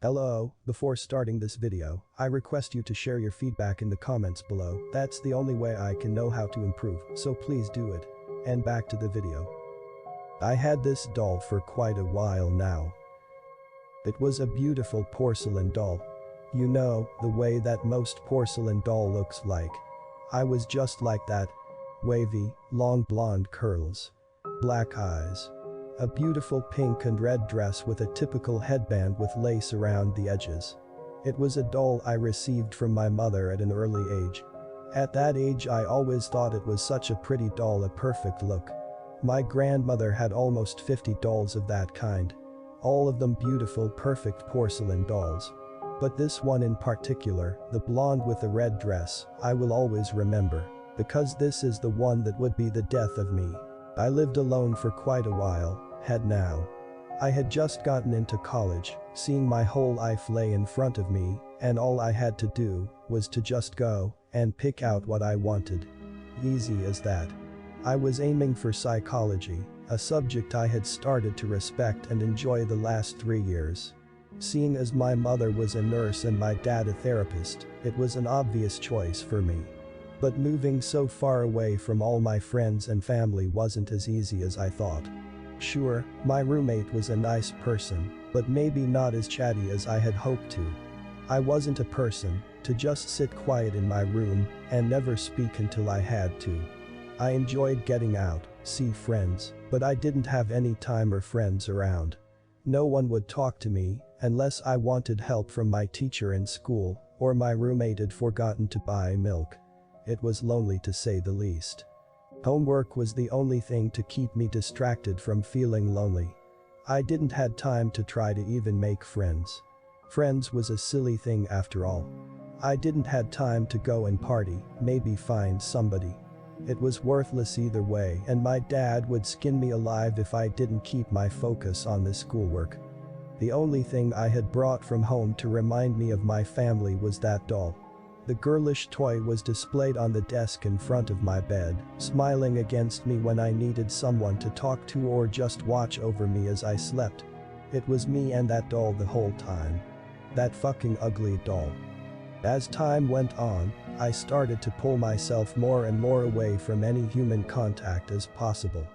Hello, before starting this video, I request you to share your feedback in the comments below. That's the only way I can know how to improve, so please do it. And back to the video. I had this doll for quite a while now. It was a beautiful porcelain doll. You know, the way that most porcelain doll looks like. I was just like that. Wavy, long blonde curls. Black eyes. A beautiful pink and red dress with a typical headband with lace around the edges. It was a doll I received from my mother at an early age. At that age I always thought it was such a pretty doll, a perfect look. My grandmother had almost 50 dolls of that kind. All of them beautiful, perfect porcelain dolls. But this one in particular, the blonde with the red dress, I will always remember. Because this is the one that would be the death of me. I lived alone for quite a while. I had just gotten into college, seeing my whole life lay in front of me, and all I had to do was to just go and pick out what I wanted. Easy as that. I was aiming for psychology, a subject I had started to respect and enjoy the last 3 years. Seeing as my mother was a nurse and my dad a therapist, it was an obvious choice for me. But moving so far away from all my friends and family wasn't as easy as I thought. Sure, my roommate was a nice person, but maybe not as chatty as I had hoped to. I wasn't a person to just sit quiet in my room and never speak until I had to. I enjoyed getting out, see friends, but I didn't have any time or friends around. No one would talk to me unless I wanted help from my teacher in school, or my roommate had forgotten to buy milk. It was lonely to say the least. Homework was the only thing to keep me distracted from feeling lonely. I didn't had time to try to even make friends. Friends was a silly thing after all. I didn't had time to go and party, maybe find somebody. It was worthless either way, and my dad would skin me alive if I didn't keep my focus on the schoolwork. The only thing I had brought from home to remind me of my family was that doll. The girlish toy was displayed on the desk in front of my bed, smiling against me when I needed someone to talk to or just watch over me as I slept. It was me and that doll the whole time. That fucking ugly doll. As time went on, I started to pull myself more and more away from any human contact as possible.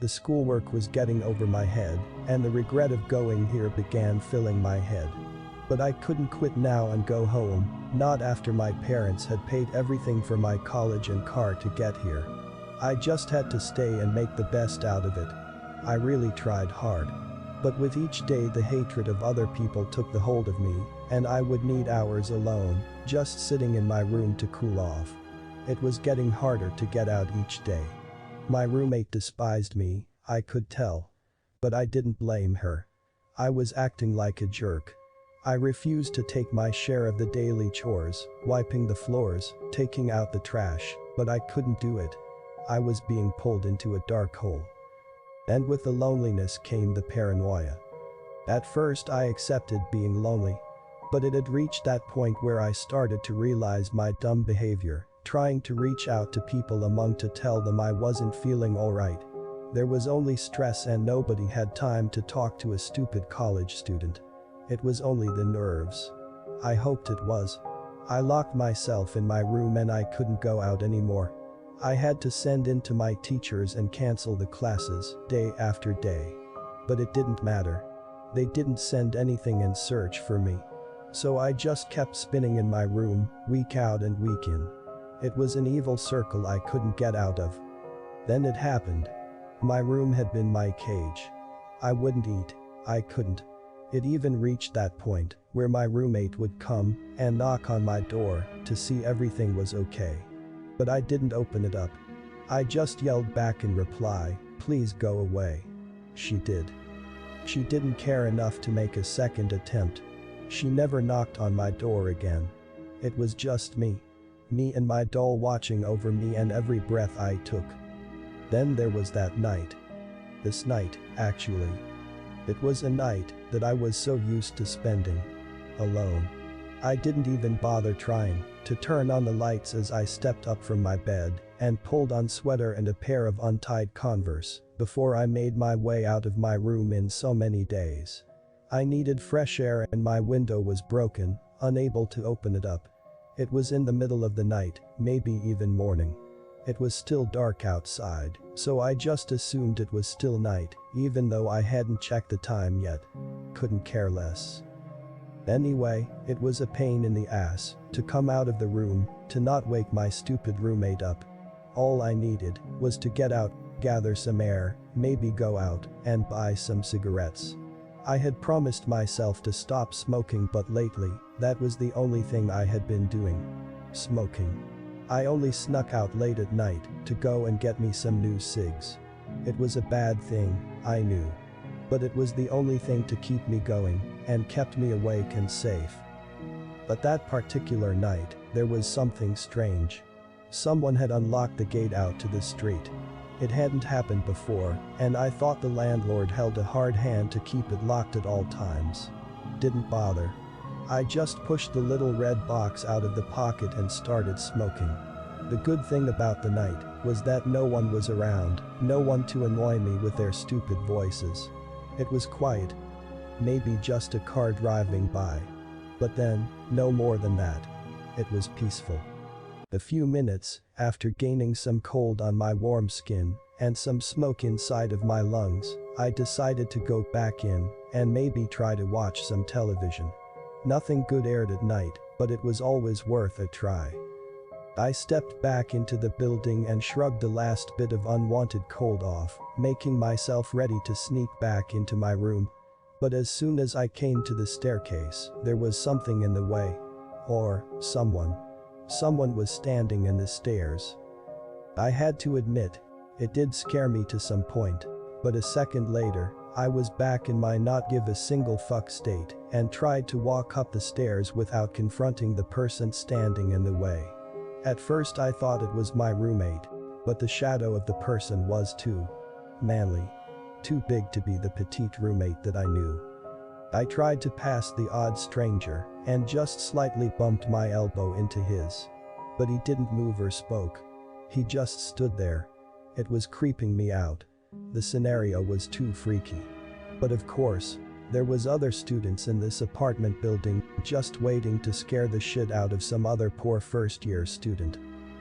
The schoolwork was getting over my head, and the regret of going here began filling my head. But I couldn't quit now and go home, not after my parents had paid everything for my college and car to get here. I just had to stay and make the best out of it. I really tried hard. But with each day the hatred of other people took the hold of me, and I would need hours alone, just sitting in my room to cool off. It was getting harder to get out each day. My roommate despised me, I could tell. But I didn't blame her. I was acting like a jerk. I refused to take my share of the daily chores, wiping the floors, taking out the trash, but I couldn't do it. I was being pulled into a dark hole. And with the loneliness came the paranoia. At first I accepted being lonely. But it had reached that point where I started to realize my dumb behavior, trying to reach out to people among to tell them I wasn't feeling alright. There was only stress and nobody had time to talk to a stupid college student. It was only the nerves. I hoped it was. I locked myself in my room and I couldn't go out anymore. I had to send in to my teachers and cancel the classes, day after day. But it didn't matter. They didn't send anything and search for me. So I just kept spinning in my room, week out and week in. It was an evil circle I couldn't get out of. Then it happened. My room had been my cage. I wouldn't eat. I couldn't. It even reached that point where my roommate would come and knock on my door to see everything was okay. But I didn't open it up. I just yelled back in reply, "Please go away." She did. She didn't care enough to make a second attempt. She never knocked on my door again. It was just me. Me and my doll watching over me and every breath I took. Then there was that night. This night, actually. It was a night that I was so used to spending alone. I didn't even bother trying to turn on the lights as I stepped up from my bed and pulled on sweater and a pair of untied Converse before I made my way out of my room in so many days. I needed fresh air and my window was broken, unable to open it up. It was in the middle of the night, maybe even morning. It was still dark outside, so I just assumed it was still night, even though I hadn't checked the time yet. Couldn't care less. Anyway, it was a pain in the ass to come out of the room, to not wake my stupid roommate up. All I needed was to get out, gather some air, maybe go out and buy some cigarettes. I had promised myself to stop smoking, but lately, that was the only thing I had been doing. Smoking. I only snuck out late at night to go and get me some new cigs. It was a bad thing, I knew. But it was the only thing to keep me going and kept me awake and safe. But that particular night, there was something strange. Someone had unlocked the gate out to the street. It hadn't happened before, and I thought the landlord held a hard hand to keep it locked at all times. Didn't bother. I just pushed the little red box out of the pocket and started smoking. The good thing about the night was that no one was around, no one to annoy me with their stupid voices. It was quiet. Maybe just a car driving by. But then, no more than that. It was peaceful. A few minutes after gaining some cold on my warm skin and some smoke inside of my lungs, I decided to go back in and maybe try to watch some television. Nothing good aired at night, but it was always worth a try. I stepped back into the building and shrugged the last bit of unwanted cold off, making myself ready to sneak back into my room. But as soon as I came to the staircase, there was something in the way. Or, someone. Someone was standing in the stairs. I had to admit, it did scare me to some point. But a second later, I was back in my not give a single fuck state and tried to walk up the stairs without confronting the person standing in the way. At first I thought it was my roommate, but the shadow of the person was too manly. Too big to be the petite roommate that I knew. I tried to pass the odd stranger and just slightly bumped my elbow into his. But he didn't move or spoke. He just stood there. It was creeping me out. The scenario was too freaky. But of course, there was other students in this apartment building just waiting to scare the shit out of some other poor first-year student.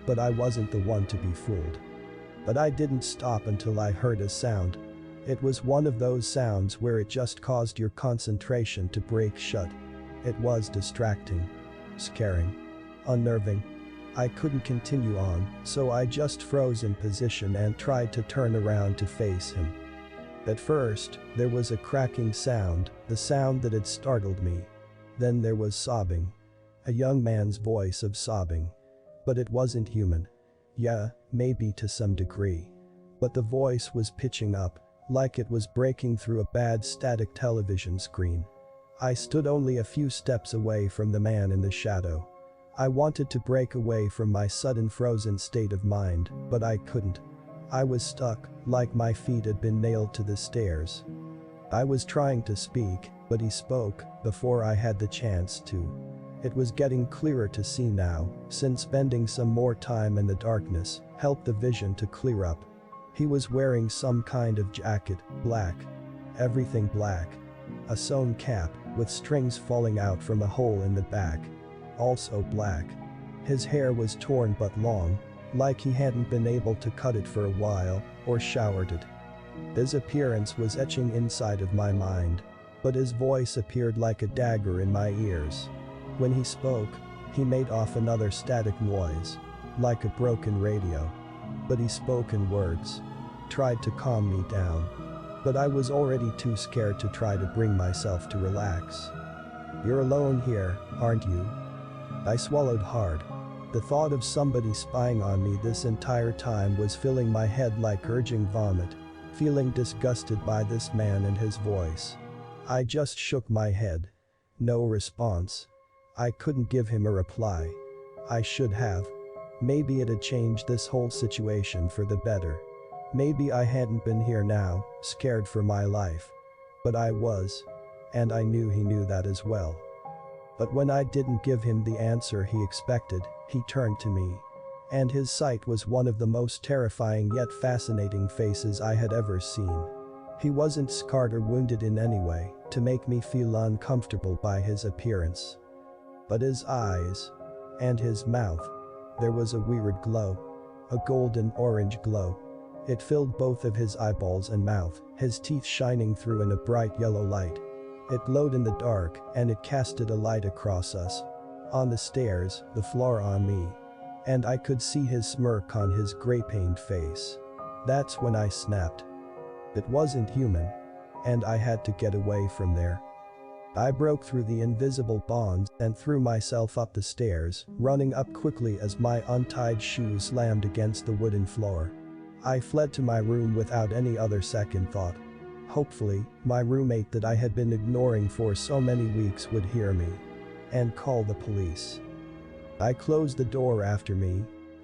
But I wasn't the one to be fooled. But I didn't stop until I heard a sound. It was one of those sounds where it just caused your concentration to break shut. It was distracting, scaring, unnerving. I couldn't continue on, so I just froze in position and tried to turn around to face him. At first, there was a cracking sound, the sound that had startled me. Then there was sobbing. A young man's voice of sobbing. But it wasn't human. Yeah, maybe to some degree. But the voice was pitching up, like it was breaking through a bad static television screen. I stood only a few steps away from the man in the shadow. I wanted to break away from my sudden frozen state of mind, but I couldn't. I was stuck, like my feet had been nailed to the stairs. I was trying to speak, but he spoke before I had the chance to. It was getting clearer to see now, since spending some more time in the darkness helped the vision to clear up. He was wearing some kind of jacket, black. Everything black. A sewn cap, with strings falling out from a hole in the back. Also black. His hair was torn but long, like he hadn't been able to cut it for a while, or showered it. His appearance was etching inside of my mind, but his voice appeared like a dagger in my ears. When he spoke, he made off another static noise, like a broken radio. But he spoke in words. Tried to calm me down. But I was already too scared to try to bring myself to relax. "You're alone here, aren't you?" I swallowed hard. The thought of somebody spying on me this entire time was filling my head like urging vomit, feeling disgusted by this man and his voice. I just shook my head. No response. I couldn't give him a reply. I should have. Maybe it had changed this whole situation for the better. Maybe I hadn't been here now, scared for my life. But I was. And I knew he knew that as well. But when I didn't give him the answer he expected, he turned to me. And his sight was one of the most terrifying yet fascinating faces I had ever seen. He wasn't scarred or wounded in any way to make me feel uncomfortable by his appearance. But his eyes and his mouth, there was a weird glow. A golden orange glow. It filled both of his eyeballs and mouth, his teeth shining through in a bright yellow light. It glowed in the dark, and it casted a light across us. On the stairs, the floor on me. And I could see his smirk on his gray-pained face. That's when I snapped. It wasn't human. And I had to get away from there. I broke through the invisible bonds and threw myself up the stairs, running up quickly as my untied shoes slammed against the wooden floor. I fled to my room without any other second thought. Hopefully, my roommate that I had been ignoring for so many weeks would hear me and call the police. I closed the door after me,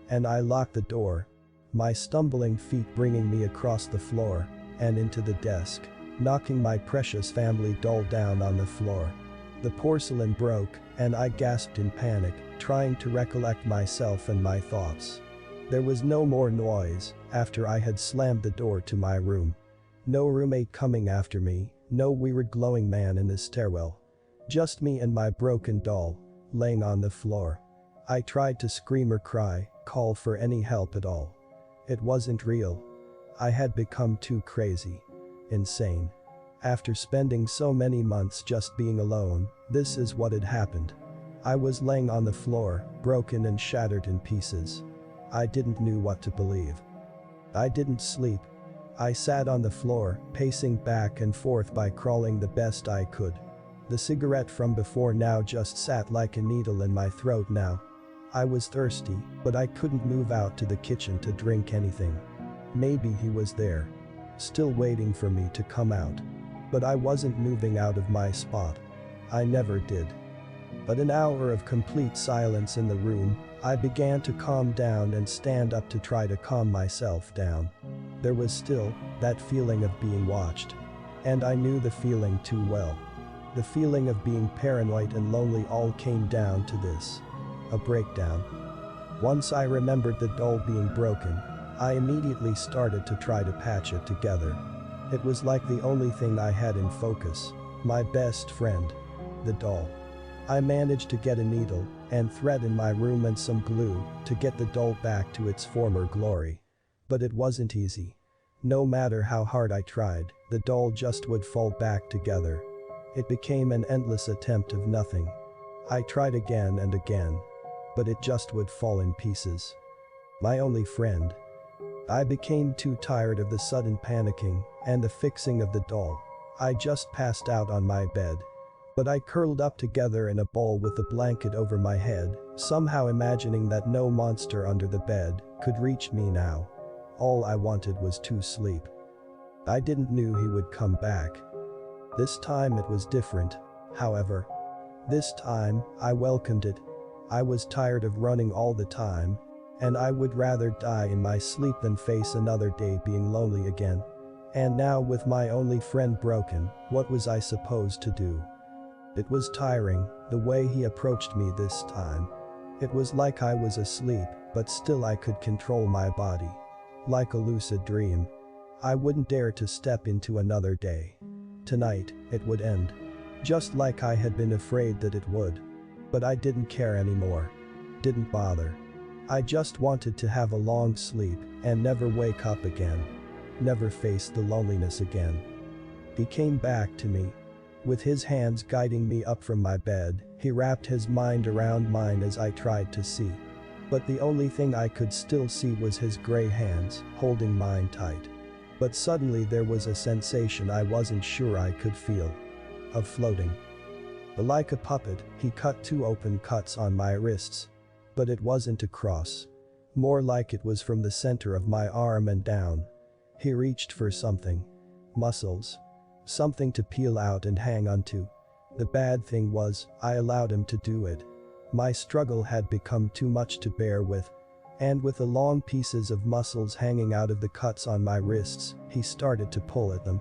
and I locked the door, my stumbling feet bringing me across the floor and into the desk, knocking my precious family doll down on the floor. The porcelain broke, and I gasped in panic, trying to recollect myself and my thoughts. There was no more noise after I had slammed the door to my room. No roommate coming after me, no weird glowing man in the stairwell. Just me and my broken doll, laying on the floor. I tried to scream or cry, call for any help at all. It wasn't real. I had become too crazy. Insane. After spending so many months just being alone, this is what had happened. I was laying on the floor, broken and shattered in pieces. I didn't know what to believe. I didn't sleep. I sat on the floor, pacing back and forth by crawling the best I could. The cigarette from before now just sat like a needle in my throat now. I was thirsty, but I couldn't move out to the kitchen to drink anything. Maybe he was there, still waiting for me to come out. But I wasn't moving out of my spot. I never did. But an hour of complete silence in the room, I began to calm down and stand up to try to calm myself down. There was still that feeling of being watched. And I knew the feeling too well. The feeling of being paranoid and lonely all came down to this. A breakdown. Once I remembered the doll being broken, I immediately started to try to patch it together. It was like the only thing I had in focus. My best friend. The doll. I managed to get a needle and thread in my room and some glue to get the doll back to its former glory. But it wasn't easy. No matter how hard I tried, the doll just would fall back together. It became an endless attempt of nothing. I tried again and again. But it just would fall in pieces. My only friend. I became too tired of the sudden panicking and the fixing of the doll. I just passed out on my bed. But I curled up together in a ball with the blanket over my head, somehow imagining that no monster under the bed could reach me now. All I wanted was to sleep. I didn't know he would come back. This time it was different, however. This time, I welcomed it. I was tired of running all the time, and I would rather die in my sleep than face another day being lonely again. And now with my only friend broken, what was I supposed to do? It was tiring, the way he approached me this time. It was like I was asleep, but still I could control my body. Like a lucid dream. I wouldn't dare to step into another day. Tonight, it would end. Just like I had been afraid that it would. But I didn't care anymore. Didn't bother. I just wanted to have a long sleep and never wake up again. Never face the loneliness again. He came back to me. With his hands guiding me up from my bed, he wrapped his mind around mine as I tried to see. But the only thing I could still see was his gray hands, holding mine tight. But suddenly there was a sensation I wasn't sure I could feel. Of floating. Like a puppet, he cut 2 open cuts on my wrists. But it wasn't across. More like it was from the center of my arm and down. He reached for something. Muscles. Something to peel out and hang onto. The bad thing was, I allowed him to do it. My struggle had become too much to bear with. And with the long pieces of muscles hanging out of the cuts on my wrists, he started to pull at them.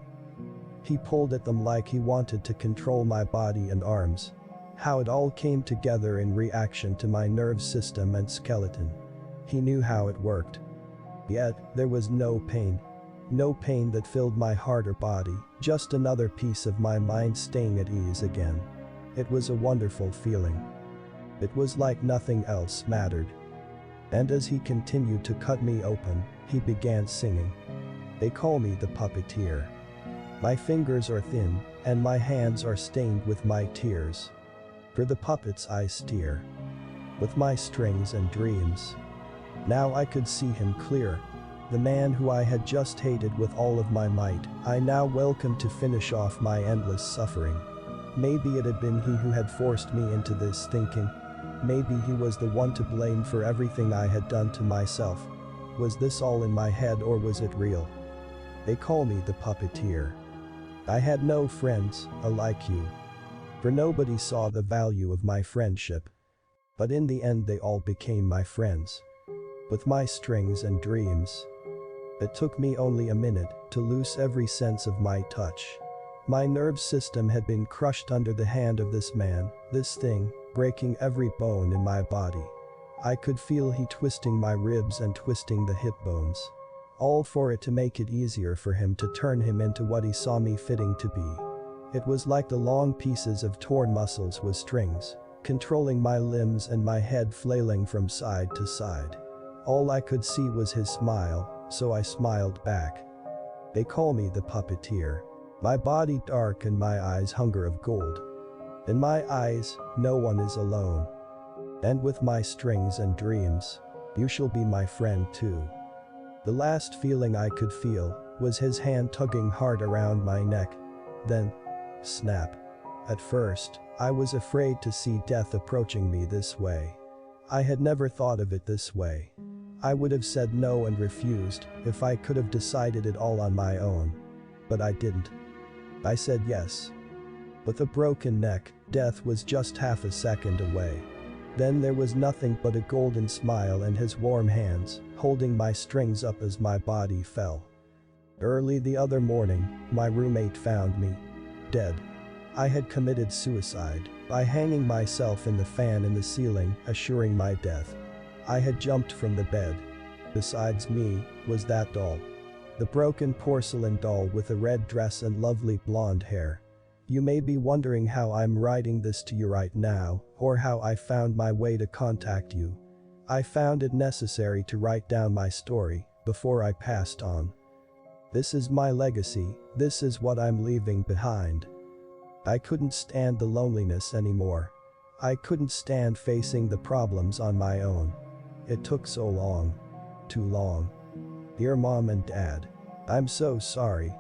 He pulled at them like he wanted to control my body and arms. How it all came together in reaction to my nerve system and skeleton. He knew how it worked. Yet, there was no pain. No pain that filled my heart or body, just another piece of my mind staying at ease again. It was a wonderful feeling. It was like nothing else mattered. And as he continued to cut me open, he began singing. They call me the Puppeteer. My fingers are thin, and my hands are stained with my tears. For the puppets I steer. With my strings and dreams. Now I could see him clear. The man who I had just hated with all of my might, I now welcomed to finish off my endless suffering. Maybe it had been he who had forced me into this thinking. Maybe he was the one to blame for everything I had done to myself. Was this all in my head or was it real? They call me the Puppeteer. I had no friends, like you. For nobody saw the value of my friendship. But in the end they all became my friends. With my strings and dreams. It took me only a minute to lose every sense of my touch. My nerve system had been crushed under the hand of this man, this thing, breaking every bone in my body. I could feel he twisting my ribs and twisting the hip bones. All for it to make it easier for him to turn him into what he saw me fitting to be. It was like the long pieces of torn muscles with strings, controlling my limbs and my head flailing from side to side. All I could see was his smile, so I smiled back. They call me the Puppeteer. My body dark and my eyes hunger of gold. In my eyes, no one is alone. And with my strings and dreams, you shall be my friend too. The last feeling I could feel was his hand tugging hard around my neck. Then, snap. At first, I was afraid to see death approaching me this way. I had never thought of it this way. I would have said no and refused if I could have decided it all on my own. But I didn't. I said yes. With a broken neck, death was just half a second away. Then there was nothing but a golden smile and his warm hands, holding my strings up as my body fell. Early the other morning, my roommate found me. Dead. I had committed suicide by hanging myself in the fan in the ceiling, assuring my death. I had jumped from the bed. Besides me, was that doll. The broken porcelain doll with a red dress and lovely blonde hair. You may be wondering how I'm writing this to you right now, or how I found my way to contact you. I found it necessary to write down my story before I passed on. This is my legacy, this is what I'm leaving behind. I couldn't stand the loneliness anymore. I couldn't stand facing the problems on my own. It took so long. Too long. Dear Mom and Dad. I'm so sorry.